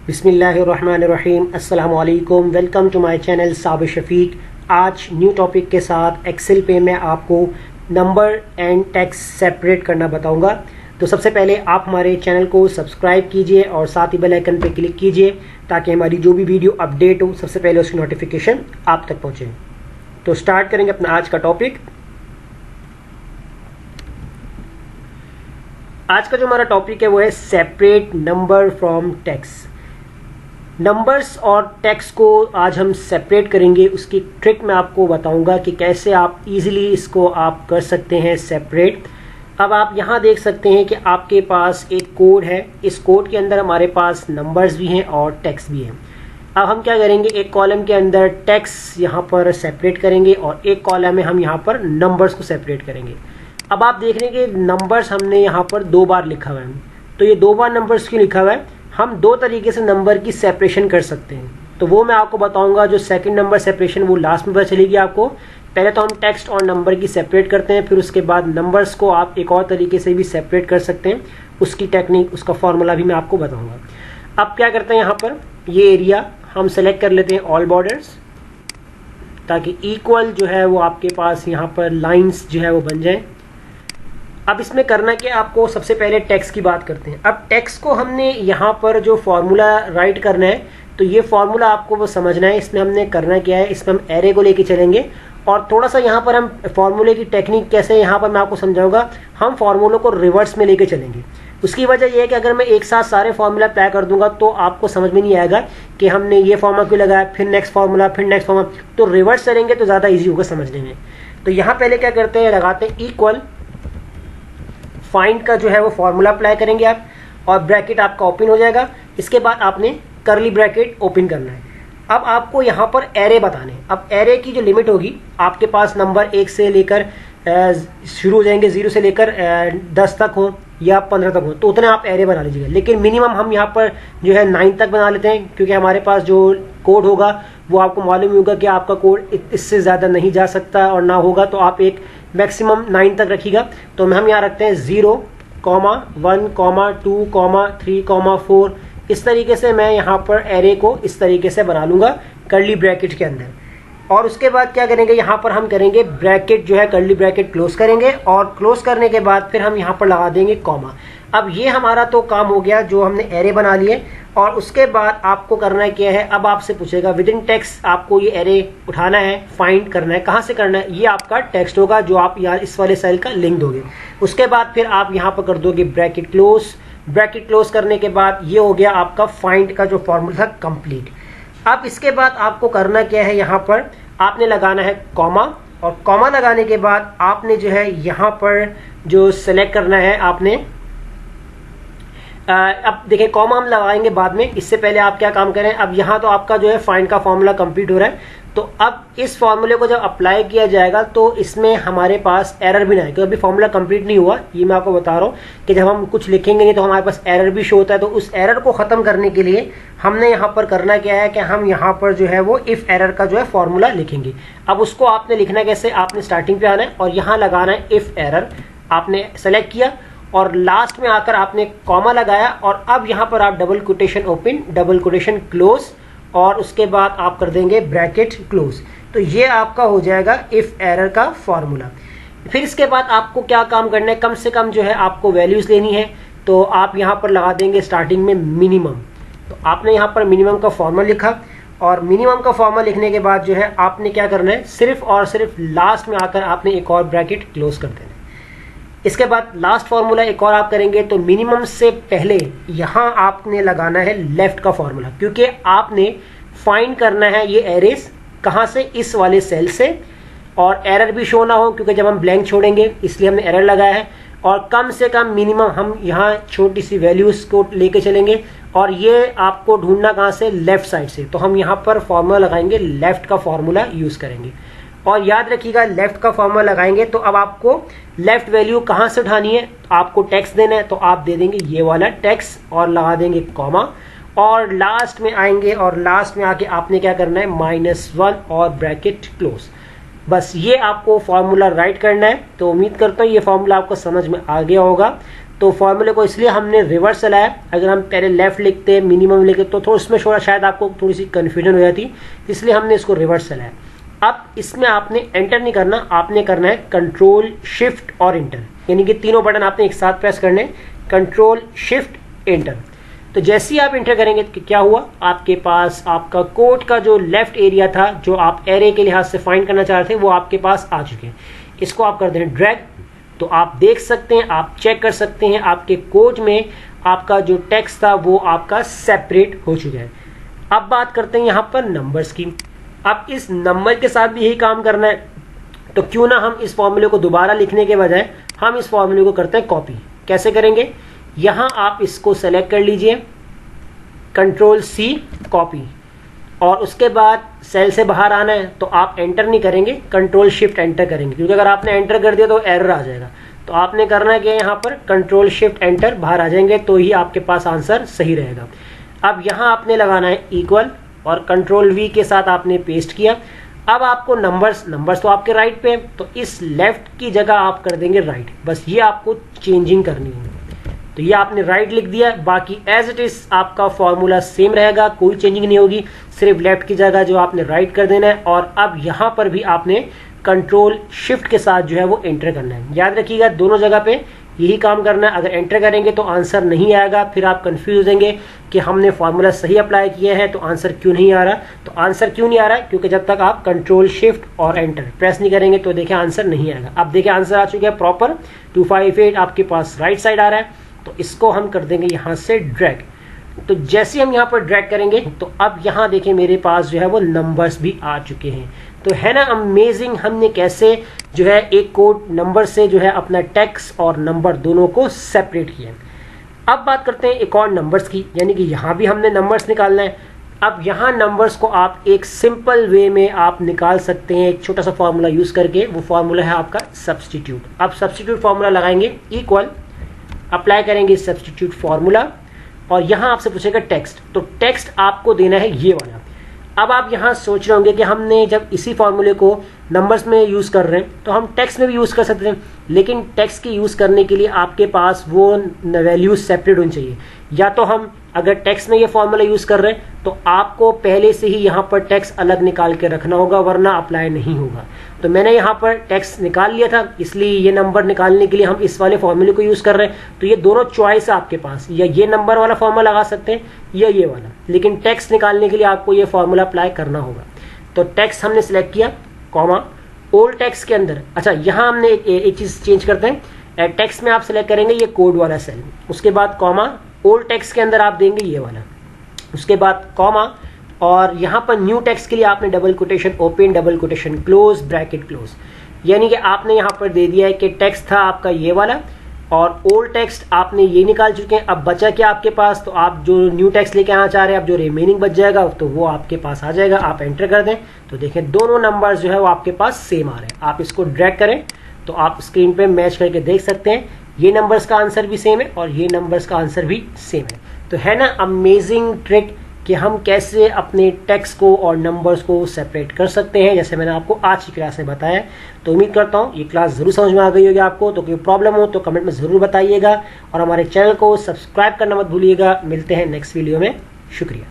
बिस्मिल्लाहिर्रहमानिर्रहीम। अस्सलामु अलैकुम। Welcome to my channel Sabir Shafiq. आज न्यू टॉपिक के साथ एक्सेल पे मैं आपको नंबर एंड टेक्स्ट सेपरेट करना बताऊंगा। तो सबसे पहले आप हमारे चैनल को सब्सक्राइब कीजिए और साथ ही बेल आइकन पे क्लिक कीजिए ताकि हमारी जो भी वीडियो अपडेट हो सबसे पहले उसकी नोटिफिकेशन आप तक पहुंचे। तो स्टार्ट करेंगे अपना आज का टॉपिक। आज का जो हमारा टॉपिक है वो है separate number from text. Numbers और टेक्स्ट को आज हम सेपरेट करेंगे। उसकी ट्रिक मैं आपको बताऊंगा कि कैसे आप इजीली इसको आप कर सकते हैं सेपरेट। अब आप यहाँ देख सकते हैं कि आपके पास एक कोड है। इस कोड के अंदर हमारे पास नंबर्स भी हैं और टेक्स्ट भी हैं। अब हम क्या करेंगे, एक कॉलम के अंदर टेक्स्ट यहाँ पर सेपरेट करेंगे और एक कॉलम में हम यहाँ पर नंबर्स को सेपरेट करेंगे। अब आप देख रहे हैं कि नंबर्स हमने यहाँ पर 2 बार लिखा हुआ है। तो ये 2 बार नंबर्स क्यों लिखा हुआ है? हम 2 तरीके से नंबर की सेपरेशन कर सकते हैं। तो वो मैं आपको बताऊंगा। जो सेकंड नंबर सेपरेशन वो लास्ट में पता चलेगी आपको। पहले तो हम टेक्स्ट और नंबर की सेपरेट करते हैं, फिर उसके बाद नंबर्स को आप एक और तरीके से भी सेपरेट कर सकते हैं। उसकी टेक्निक, उसका फॉर्मूला भी मैं आपको बताऊंगा। अब क्या करते हैं, यहाँ पर ये एरिया हम सेलेक्ट कर लेते हैं ऑल बॉर्डर्स, ताकि इक्वल जो है वो आपके पास यहाँ पर लाइन्स जो है वो बन जाए। अब इसमें करना क्या, आपको सबसे पहले टेक्स्ट की बात करते हैं। अब टेक्स्ट को हमने यहाँ पर जो फॉर्मूला राइट करना है, तो ये फॉर्मूला आपको वो समझना है। इसमें हमने करना क्या है, इसमें हम एरे को लेके चलेंगे और थोड़ा सा यहाँ पर हम फॉर्मूले की टेक्निक कैसे, यहाँ पर मैं आपको समझाऊंगा। हम फॉर्मूलों को रिवर्स में लेके चलेंगे। उसकी वजह यह है कि अगर मैं एक साथ सारे फॉर्मूला अप्लाई कर दूंगा तो आपको समझ में नहीं आएगा कि हमने ये फॉर्मूला क्यों लगाया, फिर नेक्स्ट फॉर्मूला, फिर नेक्स्ट फॉर्मूला। तो रिवर्स करेंगे तो ज़्यादा ईजी होगा समझने में। तो यहाँ पहले क्या करते हैं, लगाते हैं इक्वल फाइंड का जो है वो फॉर्मूला अप्लाई करेंगे आप, और ब्रैकेट आपका ओपन हो जाएगा। इसके बाद आपने करली ब्रैकेट ओपन करना है। अब आपको यहाँ पर एरे बताने। अब एरे की जो लिमिट होगी, आपके पास नंबर 1 से लेकर शुरू हो जाएंगे, 0 से लेकर 10 तक हो या 15 तक हो, तो उतने आप एरे बना लीजिएगा। लेकिन मिनिमम हम यहाँ पर जो है 9 तक बना लेते हैं, क्योंकि हमारे पास जो कोड होगा वो आपको मालूम ही होगा कि आपका कोड इससे ज़्यादा नहीं जा सकता, और ना होगा तो आप एक मैक्सिमम 9 तक रखिएगा। तो हम यहाँ रखते हैं 0, 1, 2, 3, 4। इस तरीके से मैं यहाँ पर एरे को इस तरीके से बना लूँगा कर्ली ब्रैकेट के अंदर। और उसके बाद क्या करेंगे, यहाँ पर हम करेंगे ब्रैकेट जो है कर्ली ब्रैकेट क्लोज करेंगे, और क्लोज करने के बाद फिर हम यहाँ पर लगा देंगे कॉमा। अब ये हमारा तो काम हो गया, जो हमने एरे बना लिए। और उसके बाद आपको करना क्या है, अब आपसे पूछेगा विद इन टेक्स्ट आपको ये एरे उठाना है, फाइंड करना है। कहाँ से करना है, ये आपका टेक्स्ट होगा जो आप यार इस वाले सेल का लिंक दोगे। उसके बाद फिर आप यहाँ पर कर दोगे ब्रैकेट क्लोज। ब्रैकेट क्लोज करने के बाद ये हो गया आपका फाइंड का जो फॉर्मूला था कंप्लीट। अब इसके बाद आपको करना क्या है, यहाँ पर आपने लगाना है कॉमा, और कॉमा लगाने के बाद आपने जो है यहाँ पर जो सेलेक्ट करना है आपने अब देखिए कॉमा हम लगाएंगे बाद में, इससे पहले आप क्या काम करें। अब यहाँ तो आपका जो है फाइंड का फॉर्मूला कंप्लीट हो रहा है। तो अब इस फॉर्मूले को जब अप्लाई किया जाएगा तो इसमें हमारे पास एरर भी ना आए, क्योंकि अभी फॉर्मूला कंप्लीट नहीं हुआ। ये मैं आपको बता रहा हूँ कि जब हम कुछ लिखेंगे नहीं तो हमारे पास एरर भी शो होता है। तो उस एरर को ख़त्म करने के लिए हमने यहाँ पर करना क्या है कि हम यहाँ पर जो है वो इफ़ एरर का जो है फॉर्मूला लिखेंगे। अब उसको आपने लिखना कैसे, आपने स्टार्टिंग पे आना है और यहाँ लगाना है इफ़ एरर। आपने सेलेक्ट किया और लास्ट में आकर आपने कॉमा लगाया, और अब यहाँ पर आप double quotation open, double quotation close, और उसके बाद आप कर देंगे ब्रैकेट क्लोज। तो ये आपका हो जाएगा इफ एरर का फॉर्मूला। फिर इसके बाद आपको क्या काम करना है, कम से कम जो है आपको वैल्यूज लेनी है। तो आप यहाँ पर लगा देंगे स्टार्टिंग में मिनिमम। तो आपने यहाँ पर मिनिमम का फॉर्मूला लिखा, और मिनिमम का फॉर्मूला लिखने के बाद जो है आपने क्या करना है, सिर्फ और सिर्फ लास्ट में आकर आपने एक और ब्रैकेट क्लोज कर देना है। इसके बाद लास्ट फॉर्मूला एक और आप करेंगे, तो मिनिमम से पहले यहाँ आपने लगाना है लेफ्ट का फॉर्मूला, क्योंकि आपने फाइंड करना है ये एरेस कहाँ से, इस वाले सेल से, और एरर भी शो ना हो, क्योंकि जब हम ब्लैंक छोड़ेंगे इसलिए हमने एरर लगाया है। और कम से कम मिनिमम हम यहाँ छोटी सी वैल्यूज को लेके चलेंगे, और ये आपको ढूंढना कहाँ से, लेफ्ट साइड से। तो हम यहाँ पर फॉर्मूला लगाएंगे, लेफ्ट का फॉर्मूला यूज करेंगे। और याद रखिएगा लेफ्ट का फॉर्मूला लगाएंगे तो अब आपको लेफ्ट वैल्यू कहाँ से उठानी है, आपको टेक्स्ट देना है, तो आप दे देंगे ये वाला टेक्स्ट और लगा देंगे कॉमा, और लास्ट में आएंगे, और लास्ट में आके आपने क्या करना है, -1 और ब्रैकेट क्लोज। बस ये आपको फॉर्मूला राइट करना है। तो उम्मीद करता हूँ ये फॉर्मूला आपको समझ में आ गया होगा। तो फॉर्मूले को इसलिए हमने रिवर्स चलाया। अगर हम पहले लेफ्ट लिखते मिनिमम लिखते तो थोड़ा उसमें शायद आपको थोड़ी सी कन्फ्यूजन हो जाती, इसलिए हमने इसको रिवर्स चलाया। अब इसमें आपने एंटर नहीं करना, आपने करना है कंट्रोल शिफ्ट और एंटर, यानी कि तीनों बटन आपने एक साथ प्रेस करने, कंट्रोल शिफ्ट एंटर। तो जैसे ही आप एंटर करेंगे तो क्या हुआ, आपके पास आपका कोड का जो लेफ्ट एरिया था जो आप एरे के लिहाज से फाइंड करना चाह रहे थे वो आपके पास आ चुके हैं। इसको आप कर दें ड्रैग, तो आप देख सकते हैं, आप चेक कर सकते हैं आपके कोड में आपका जो टेक्स्ट था वो आपका सेपरेट हो चुका है। अब बात करते हैं यहाँ पर नंबर्स की। अब इस नंबर के साथ भी यही काम करना है, तो क्यों ना हम इस फॉर्मूले को दोबारा लिखने के बजाय हम इस फॉर्मूले को करते हैं कॉपी। कैसे करेंगे, यहां आप इसको सेलेक्ट कर लीजिए, कंट्रोल सी कॉपी, और उसके बाद सेल से बाहर आना है तो आप एंटर नहीं करेंगे, कंट्रोल शिफ्ट एंटर करेंगे, क्योंकि अगर आपने एंटर कर दिया तो एरर आ जाएगा। तो आपने करना है कि यहाँ पर कंट्रोल शिफ्ट एंटर, बाहर आ जाएंगे तो ही आपके पास आंसर सही रहेगा। अब यहाँ आपने लगाना है इक्वल और कंट्रोल वी के साथ आपने पेस्ट किया। अब आपको नंबर्स तो आपके राइट पे, तो इस लेफ्ट की जगह आप कर देंगे राइट, बस ये आपको चेंजिंग करनी है। तो ये आपने राइट लिख दिया, बाकी एज इट इज आपका फॉर्मूला सेम रहेगा, कोई चेंजिंग नहीं होगी, सिर्फ लेफ्ट की जगह जो आपने राइट कर देना है। और अब यहां पर भी आपने कंट्रोल शिफ्ट के साथ जो है वो एंटर करना है। याद रखिएगा दोनों जगह पे यही काम करना है। अगर एंटर करेंगे तो आंसर नहीं आएगा, फिर आप कंफ्यूज हो जाएंगे कि हमने फॉर्मूला सही अप्लाई किया है तो आंसर क्यों नहीं आ रहा। तो आंसर क्यों नहीं आ रहा है, क्योंकि जब तक आप कंट्रोल शिफ्ट और एंटर प्रेस नहीं करेंगे तो देखिए आंसर नहीं आएगा। अब देखिए आंसर आ चुका है प्रॉपर 258 आपके पास राइट साइड आ रहा है। तो इसको हम कर देंगे यहां से ड्रैग। तो जैसे हम यहाँ पर ड्रैग करेंगे तो अब यहाँ देखिए मेरे पास जो है वो नंबर्स भी आ चुके हैं। तो है ना अमेजिंग, हमने कैसे जो है एक कोड नंबर से जो है अपना टेक्स्ट और नंबर दोनों को सेपरेट किया। अब बात करते हैं एक और नंबर्स की, यानी कि यहाँ भी हमने नंबर्स निकालना है। अब यहाँ नंबर्स को आप एक सिंपल वे में आप निकाल सकते हैं एक छोटा सा फॉर्मूला यूज करके। वो फॉर्मूला है आपका सब्सटीट्यूट। अब सब्सटीट्यूट फॉर्मूला लगाएंगे, इक्वल, अप्लाई करेंगे सब्सटीट्यूट फॉर्मूला, और यहां आपसे पूछेगा टेक्स्ट, तो टेक्स्ट आपको देना है ये वाला। अब आप यहां सोच रहे होंगे कि हमने जब इसी फॉर्मूले को नंबर्स में यूज कर रहे हैं तो हम टेक्स्ट में भी यूज कर सकते हैं, लेकिन टेक्स्ट की यूज करने के लिए आपके पास वो वैल्यूज सेपरेट होनी चाहिए। या तो हम अगर टेक्स्ट में ये फॉर्मूला यूज कर रहे हैं तो आपको पहले से ही यहाँ पर टेक्स्ट अलग निकाल के रखना होगा, वरना अप्लाई नहीं होगा। तो मैंने यहाँ पर टेक्स्ट निकाल लिया था, इसलिए ये नंबर निकालने के लिए हम इस वाले फॉर्मूले को यूज कर रहे हैं। तो ये दोनों चॉइस है आपके पास, या ये नंबर वाला फॉर्मूला लगा सकते हैं या ये वाला, लेकिन टेक्स्ट निकालने के लिए आपको ये फॉर्मूला अप्लाई करना होगा। तो टेक्स्ट हमने सिलेक्ट किया, कॉमा, ओल्ड टेक्स्ट के अंदर, अच्छा यहाँ हमने एक चीज चेंज करते हैं, टेक्स्ट में आप सिलेक्ट करेंगे ये कोड वाला सेल, उसके बाद कॉमा, ओल्ड टेक्स्ट के अंदर आप देंगे ये वाला, उसके बाद कॉमा, और यहां पर न्यू टेक्स्ट के लिए आपने double quotation open, double quotation close, bracket close, यानी कि आपने यहां पर दे दिया है कि टेक्स्ट था आपका ये वाला और ओल्ड टेक्स्ट आपने ये निकाल चुके हैं। अब बचा क्या आपके पास, तो आप जो न्यू टेक्स्ट लेके आना चाह रहे हैं, अब जो रिमेनिंग बच जाएगा तो वो आपके पास आ जाएगा। आप एंटर कर दें तो देखें दोनों नंबर्स जो है वो आपके पास सेम आ रहे हैं। आप इसको ड्रैग करें तो आप स्क्रीन पे मैच करके देख सकते हैं, ये नंबर्स का आंसर भी सेम है और ये नंबर्स का आंसर भी सेम है। तो है ना अमेजिंग ट्रिक कि हम कैसे अपने टेक्स्ट को और नंबर्स को सेपरेट कर सकते हैं, जैसे मैंने आपको आज की क्लास में बताया। तो उम्मीद करता हूँ ये क्लास जरूर समझ में आ गई होगी आपको। तो कोई प्रॉब्लम हो तो कमेंट में जरूर बताइएगा और हमारे चैनल को सब्सक्राइब करना मत भूलिएगा। मिलते हैं नेक्स्ट वीडियो में, शुक्रिया।